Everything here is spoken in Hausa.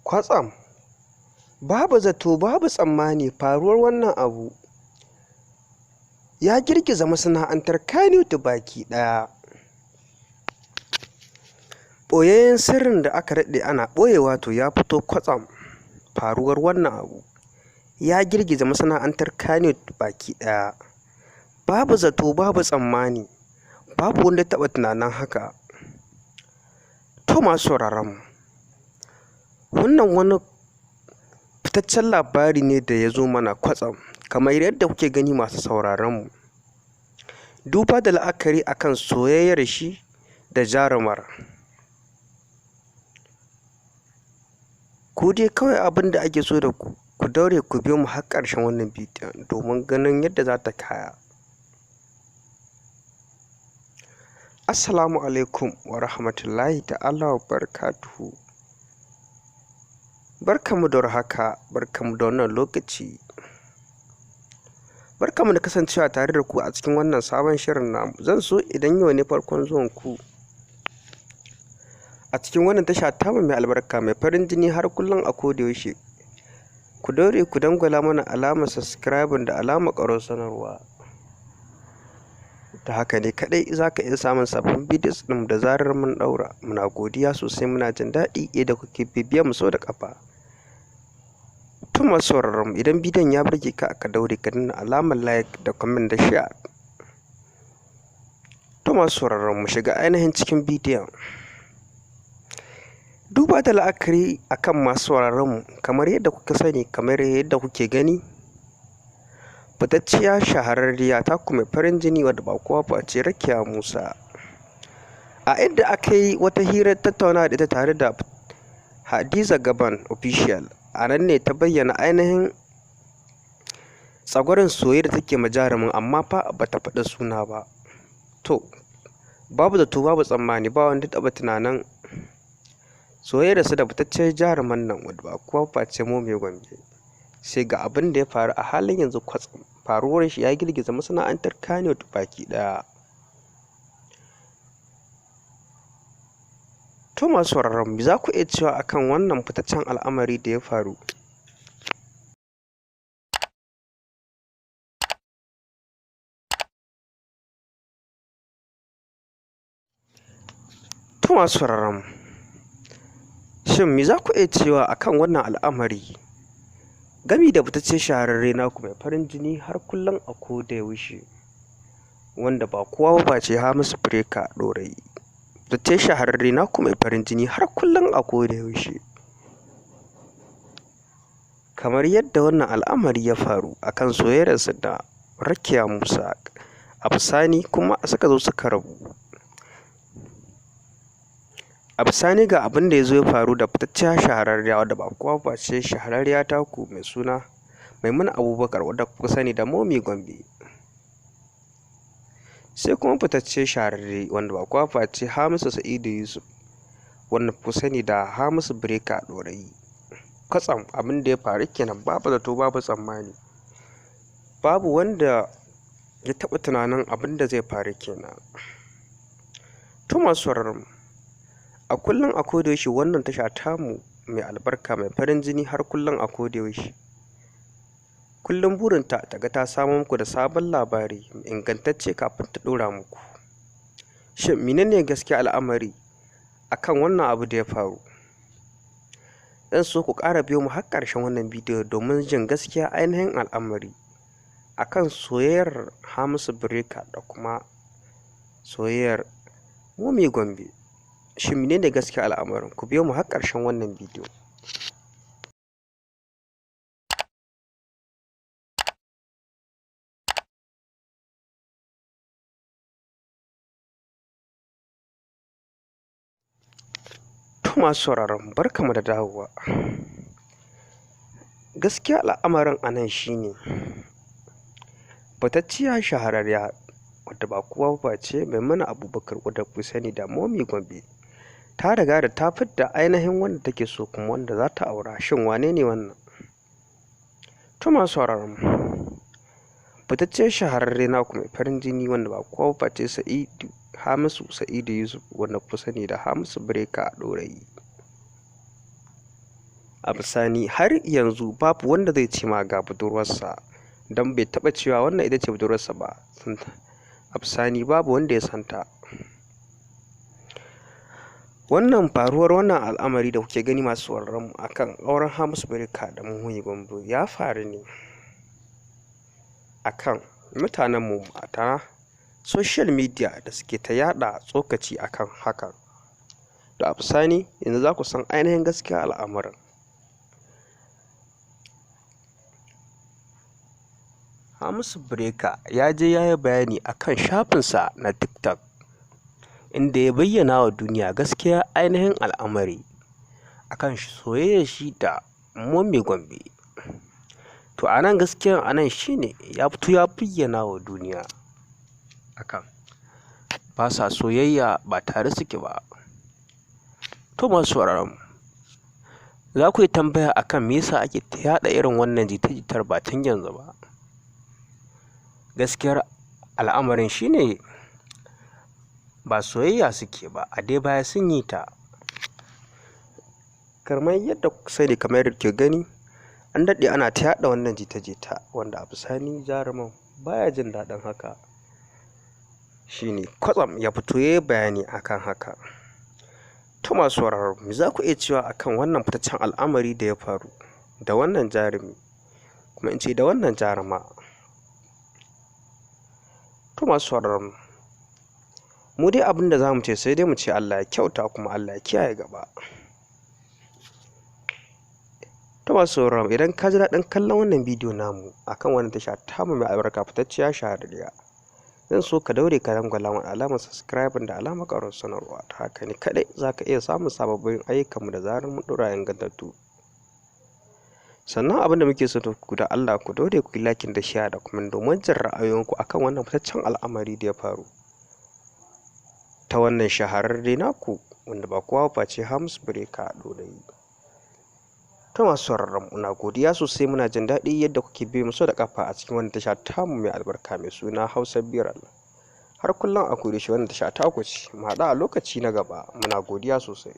Kwatsam, babu zato babu tsammani faruwar wannan abu ya girgiza masana'antar Kannywood baki ɗaya. Ɓoyayyen sirrin da aka daɗe ana ɓoyewa to ya fito kwatsam. Faruwar wannan abu ya girgiza masana'antar Kannywood baki ɗaya. Babu zato babu tsammani, babu wanda ya taɓa tunanin haka. To masu sauraron mu, wannan wani fitaccen labari ne da ya zo mana kwatsam, kamar yadda kuke gani masu sauraron mu. Duba da la'akari akan soyayyar shi da jarumar. Ku dai kawai abin da ake so da ku daure ku biyo mu har ƙarshen wannan bidiyon domin ganin yadda za ta kaya. Assalamu alaikum wa rahmatullahi ta'ala wa barakatuhu. Barkamu da warhaka, barkamu da wannan lokaci. Barkamu da kasancewa tare da ku a cikin wannan sabon shirin namu. Zan so idan yau ne farkon zuwan ku a cikin wannan tasha tamu mai albarka mai farin jini har kullum a koda yaushe, ku daure ku dangwala mana alamar subscribing da alamar ƙarar sanarwa. Ta haka ne kaɗai za ka iya samun sabbin bidiyos ɗin da zarar mun ɗaura. Muna godiya sosai, muna jin daɗi yadda kuke bibiyar mu sau da ƙafa. To masu sauraron mu, idan bidiyon ya burge ka aka daure ka danna alamar like da comment da share. To masu sauraron mu, shiga ainihin cikin bidiyon. Duba da la'akari akan masu sauraron mu, kamar yadda kuka sani, kamar yadda kuke gani, fitacciya shahararriya ta kuma farin jini wadda ba kowa ba ce Rakiya Musa, a inda aka yi wata hirar tattaunawa da ita tare da Hadiza Gaban official. A nan ne ta bayyana ainihin tsagwaron soyayya da take ma jarumin, amma fa ba ta faɗi suna ba. To babu zato babu tsammani, ba wanda taɓa tunanin soyayyar su da fitaccen jaruman nan wadda ba kowa ba ce mome Gombe. Sai ga abin da ya faru a halin yanzu kwatsam. Faruwar shi ya girgiza masana'antar Kannywood baki ɗaya. To masu sauraron mu, za ku iya cewa akan wannan fitaccen al'amari da ya faru? To masu sauraron mu, shin me za ku iya cewa akan wannan al'amari gami da fitaccen shahararre naku mai farin jini har kullum a koda yaushe, wanda ba kowa ba ce hamisu ɗorayi. Fitaccen shahararre naku mai farin jini har kullum a koda yaushe. Kamar yadda wannan al'amari ya faru akan soyayyarsa da Rakiya Musa, a bisani kuma suka zo suka rabu. A bisani ga abin da ya zo ya faru da fitaccen shahararriya wadda ba kowa ba ce shahararriya taku mai suna Maimuna Abubakar, wadda kuka sani da mome Gombe. Sai kuma fitaccen shahararre wanda ba kowa ba ce Hamisu Sa'idu Yusuf, wanda kuka sani da hamisu ɗorayi. Kwatsam abin da ya faru kenan, babu zato babu tsammani, babu wanda ya taɓa tunanin abin da zai faru kenan. To masu sauraron mu, a kullum a koda yaushe wannan tasha tamu mai albarka mai farin jini har kullum a koda yaushe, kullum burinta ta ga ta samu muku da sabon labari ingantacce kafin ta ɗora muku. Shin menene gaskiya al'amari akan wannan abu da ya faru? Zan so ku ƙara biyo mu har ƙarshen wannan bidiyo domin jin gaskiya ainihin al'amari akan soyayyar Hamisu da kuma soyayyar mome Gombe. Shin menene gaskiya al'amarin? Ku biyo mu har ƙarshen wannan bidiyo. To masu sauraron, barkamu da dawowa. Gaskiya al'amarin a nan shine, fitacciya shahararriya wadda ba kowa ba ce Maimuna Abubakar, wadda ku sani da mome Gombe, ta riga da ta fidda ainihin wanda take so kuma wanda za ta aura. Shin wane ne wannan? To masu sauraron mu, fitaccen shahararre naku mai farin jini wanda ba kowa ba ce Hamisu Sa'idu Yusuf, wanda ku sani da hamisu ɗorayi. a bisani har yanzu babu wanda zai ce ma ga budurwarsa, don bai taɓa cewa wannan ita ce budurwarsa ba. A bisani babu wanda ya santa. Wannan faruwar wannan al'amari da kuke gani masu sauraron mu akan auren hamisu breaker da mome Gombe ya faru ne akan mutanen mu mata social media da suke ta yaɗa tsokaci akan hakan. Da a bisani yanzu za ku san ainihin gaskiya al'amarin. Hamisu breaker ya je ya yi bayani akan shafinsa na TikTok, inda ya bayyana wa duniya gaskiya ainihin al'amari akan soyayyar shi da mome Gombe. To a nan gaskiyan a nan shine ya fito ya bayyana wa duniya akan ba sa soyayya, ba tare suke ba. To masu sauraron mu, za ku yi tambaya akan me yasa ake ta yaɗa irin wannan jita-jitar ba tun yanzu ba. Gaskiyar al'amarin shine ba soyayya suke ba, a dai baya sun yi ta. Kamar yadda kuka sani, kamar yadda kuke gani, an daɗe ana ta yaɗa wannan jita-jita, wanda a bisani jaruman baya jin daɗin haka. Shine kwatsam ya fito ya yi bayani akan haka. To masu sauraron mu, za ku iya cewa akan wannan fitaccen al'amari da ya faru da wannan jarumi, kuma in ce da wannan jaruma. To masu sauraron mu dai abin da za mu ce sai dai mu ce Allah ya kyauta kuma Allah ya kiyaye gaba. To masu sauraron mu, idan ka ji daɗin kallon wannan bidiyo namu akan wannan tasha tamu mai albarka fitacciya shahararriya, zan so ka daure ka dangwala mana alamar subscribe da alamar ƙarar sanarwa. Ta haka ne kaɗai za ka iya samun sababbin ayyukanmu da zarar mun ɗora ingantattu. Sannan abin da muke so ku da Allah ku daure ku yi lakin da share da kuma domin jin ra'ayoyinku akan wannan fitaccen al'amari da ya faru ta wannan shahararre naku wanda ba kowa face hamisu breaker ɗorayi. Ta masu sauraron mu, na godiya sosai, muna jin daɗi yadda kuke bi mu so da ƙafa a cikin wannan tasha tamu mai albarka mai suna Hausa Biral. Har kullum a kodayaushe wannan tasha ta ku ce. Mu haɗu a lokaci na gaba. Muna godiya sosai.